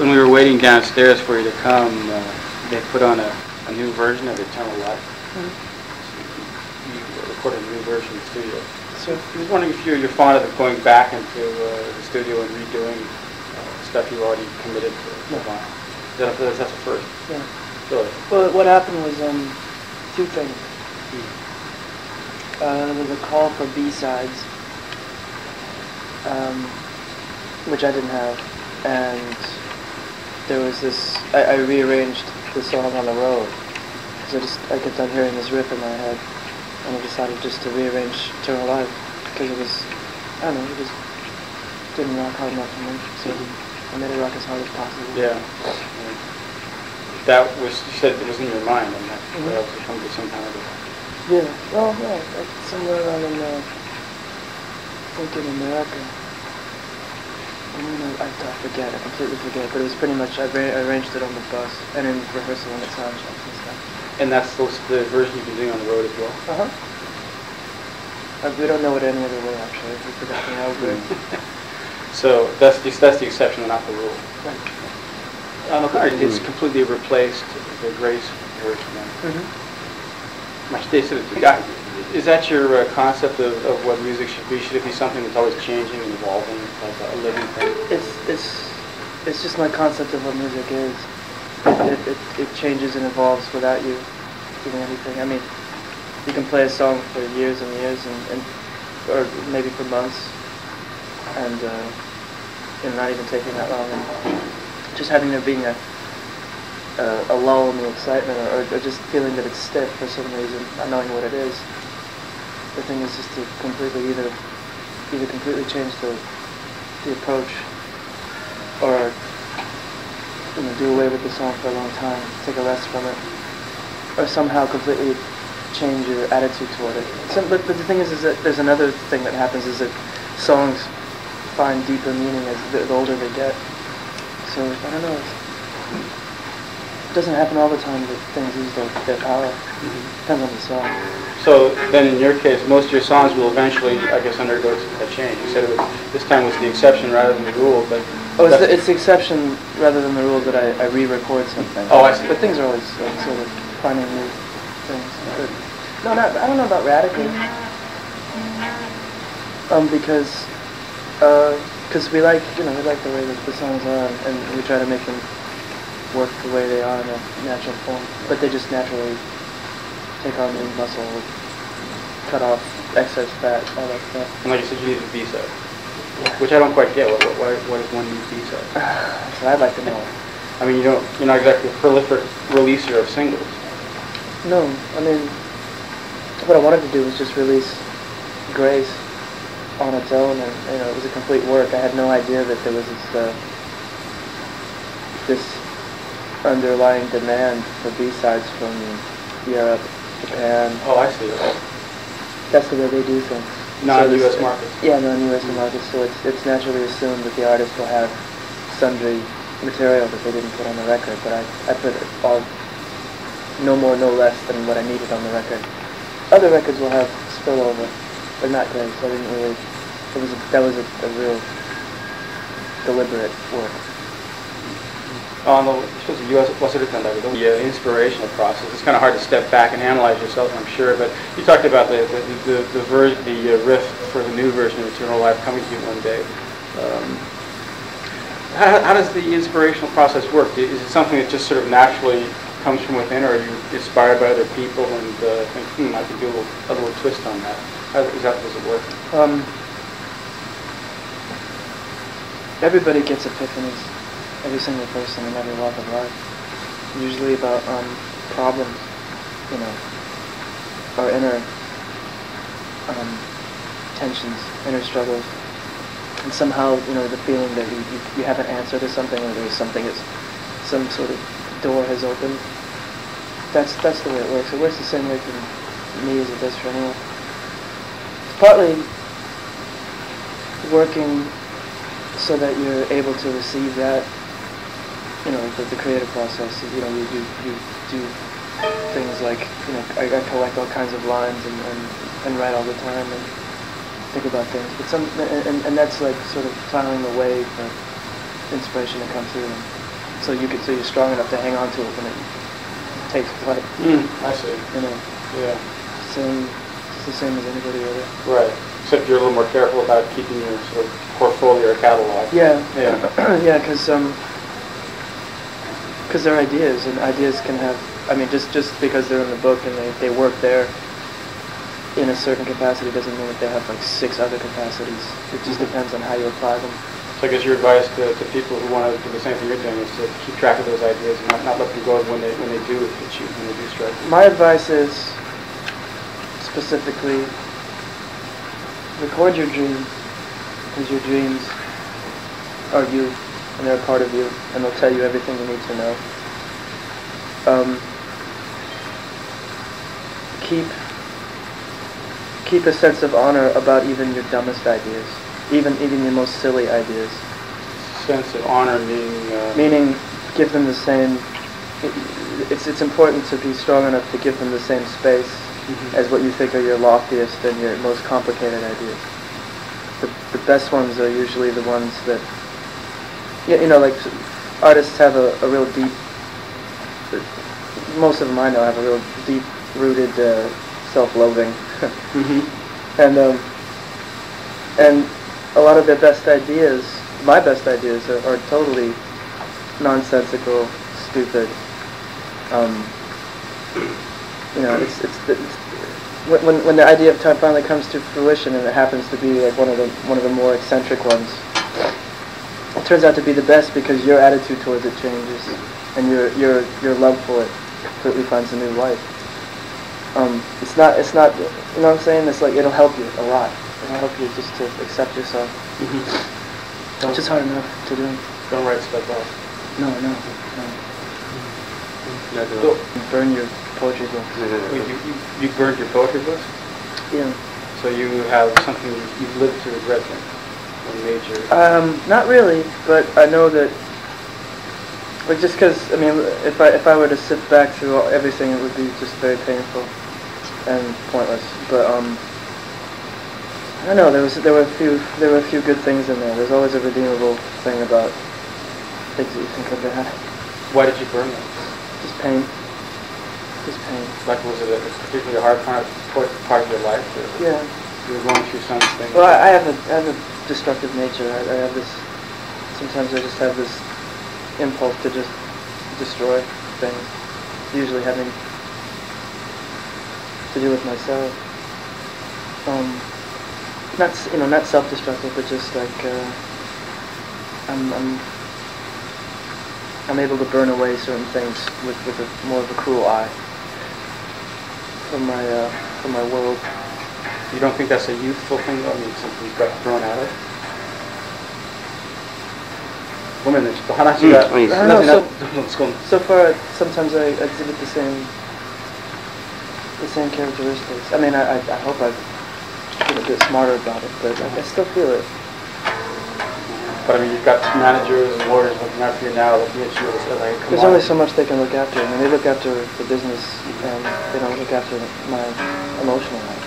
when we were waiting downstairs for you to come, they put on a new version of Eternal Life. You recorded a new version in the studio. So I was wondering if you're fond of going back into the studio and redoing stuff you already committed to. That's the first. Yeah. Really? Well, what happened was two things. There was a call for B-sides, which I didn't have, and there was this. I rearranged the song on the road because I kept on hearing this riff in my head, and I decided just to rearrange Eternal Life because it was, I don't know, it just didn't rock hard enough for me, so I made it rock as hard as possible. Yeah. That was, you said it was in your mind, and that was to come to some kind of. Yeah. Well, yeah, like somewhere around in, I think in America. I forget. I completely forget. But it was pretty much, I arranged it on the bus and in rehearsal and at sound checks and stuff. And that's the version you've been doing on the road as well? We don't know it any other way, actually. We forgot the how good. So that's the exception, not the rule. Right. It's completely replaced the Grace version. Is that your concept of what music should be? Should it be something that's always changing and evolving, like a living thing? It's just my concept of what music is. It changes and evolves without you doing anything. I mean, you can play a song for years and years, or maybe for months, and not even taking that long, and just having there being a lull in the excitement, or just feeling that it's stiff for some reason, not knowing what it is. The thing is just to completely either completely change the approach, or do away with the song for a long time, take a rest from it, or somehow completely change your attitude toward it. But the thing is that there's another thing that happens, is that songs find deeper meaning as the older they get. So I don't know. It doesn't happen all the time that things lose their power. Depends on the song. So then, in your case, most of your songs will eventually, I guess, undergo a change. You said this time was the exception rather than the rule, but it's the exception rather than the rule that I re-record something. Oh, I see. But things are always sort of finding new things. But no, I don't know about radically. Because we like the way that the songs are, and we try to make them work the way they are in a natural form, but they just naturally take on new muscle, cut off excess fat, all that stuff. And like you said, you need a B-side, which I don't quite get. What is one new B-side? That's what I'd like to know. I mean, you're not exactly a prolific releaser of singles. No, I mean, what I wanted to do was just release Grace on its own, and it was a complete work. I had no idea that there was this underlying demand for B-sides from Europe, Japan. Oh, I see. That's the way they do things. Non-U.S. markets. Yeah, non-U.S. markets. So it's naturally assumed that the artist will have sundry material that they didn't put on the record. But I put all, no more, no less than what I needed on the record. Other records will have spillover, but not Grace. I didn't really. That was a real deliberate work. The inspirational process. It's kind of hard to step back and analyze yourself, I'm sure. But you talked about the riff for the new version of Eternal Life coming to you one day. How does the inspirational process work? Is it something that just sort of naturally comes from within, or are you inspired by other people and think, I could do a little twist on that? How exactly does it work? Everybody gets epiphanies. Every single person in every walk of life. Usually about problems, or inner tensions, inner struggles. And somehow, the feeling that you have an answer to something, or there's something some sort of door has opened. That's the way it works. It works the same way for me as it does for anyone. It's partly working so that you're able to receive that, the creative process. You do things like, I collect all kinds of lines and write all the time and think about things. But and that's like sort of plowing the way for inspiration to come through. so you're strong enough to hang on to it when it takes flight. I see. You know. Yeah. It's the same as anybody really. Right. Except you're a little more careful about keeping your sort of portfolio or catalog. Yeah. Yeah. Yeah, because they're ideas, and ideas can have. I mean, just because they're in the book and they work there in a certain capacity doesn't mean that they have like 6 other capacities. It just depends on how you apply them. So I guess your advice to people who want to do the same thing you're doing is to keep track of those ideas and not let them go when they do hit you, when they do strike you. My advice is specifically record your dreams, because your dreams are you and they're a part of you, and they'll tell you everything you need to know. Keep a sense of honor about even your dumbest ideas, even your most silly ideas. Sense of honor meaning give them the same. It's important to be strong enough to give them the same space as what you think are your loftiest and your most complicated ideas. The best ones are usually the ones that, you know, like artists have a real deep. Most of them I know have a real deep-rooted self-loathing, and a lot of their best ideas, my best ideas, are totally nonsensical, stupid. You know, when the idea of time finally comes to fruition, and it happens to be like one of the more eccentric ones, it turns out to be the best because your attitude towards it changes, and your love for it completely finds a new life. It's not, you know what I'm saying? It's like, it'll help you a lot. It'll help you just to accept yourself. Which is hard enough to do. Don't write stuff off. No. Burn your poetry books. You burned your poetry books? Yeah. So you have something you've lived to regret then? Or major? Not really, but I know that. Like, just because, I mean, if I were to sit back through everything, it would be just very painful and pointless. But I don't know. There were a few good things in there. There's always a redeemable thing about things that you think are bad. Why did you burn them? Just pain. Like, was it a particularly hard part of your life? Or yeah. You were going through something. Well, I have a destructive nature. I have this. Sometimes I just have this impulse to just destroy things, usually having to do with myself. Not self-destructive, but just like I'm able to burn away certain things with more of a cruel eye from my world. You don't think that's a youthful thing, though? I mean, something you got thrown out of? Women, so far, sometimes I exhibit the same characteristics. I mean, I hope I've been a bit smarter about it, but I still feel it. But I mean, you've got managers and lawyers looking after you now, looking at you as like, come There's on. only so much they can look after. I mean, they look after the business, and they don't look after my emotional life.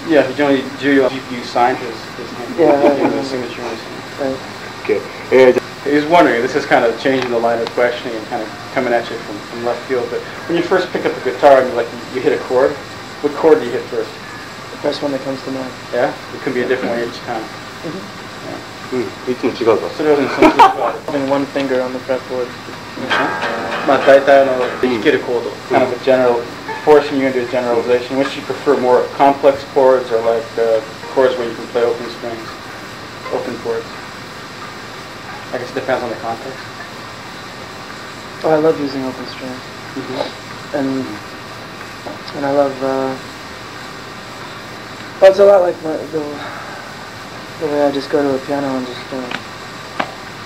Yeah, you signed his name. Yeah, his signature on his name. Right. Okay. He was wondering, this is kind of changing the line of questioning and kind of coming at you from left field, but when you first pick up the guitar and you hit a chord, what chord do you hit first? The first one that comes to mind. Yeah? It could be a different one each time. So there wasn't something about having one finger on the fretboard. Kind of a general, forcing you into a generalization. Which you prefer, more complex chords or like chords where you can play open strings, open chords? I guess it depends on the context. Oh, I love using open strings. And I love, well, it's a lot like the way I just go to a piano and just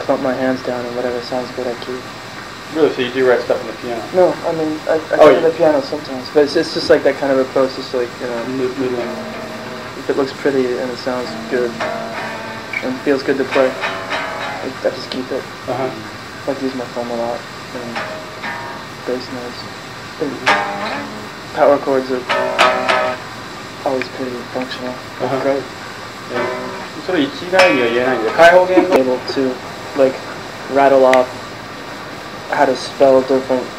clump my hands down and whatever sounds good I keep. Really? So you do write stuff on the piano? No, I mean, I go to the piano sometimes, but it's just like that kind of approach, just like, if it looks pretty and it sounds good and feels good to play, I just keep it. I like to use my thumb a lot, and bass notes. Power chords are always pretty functional. Great. Able to, like, rattle off how to spell different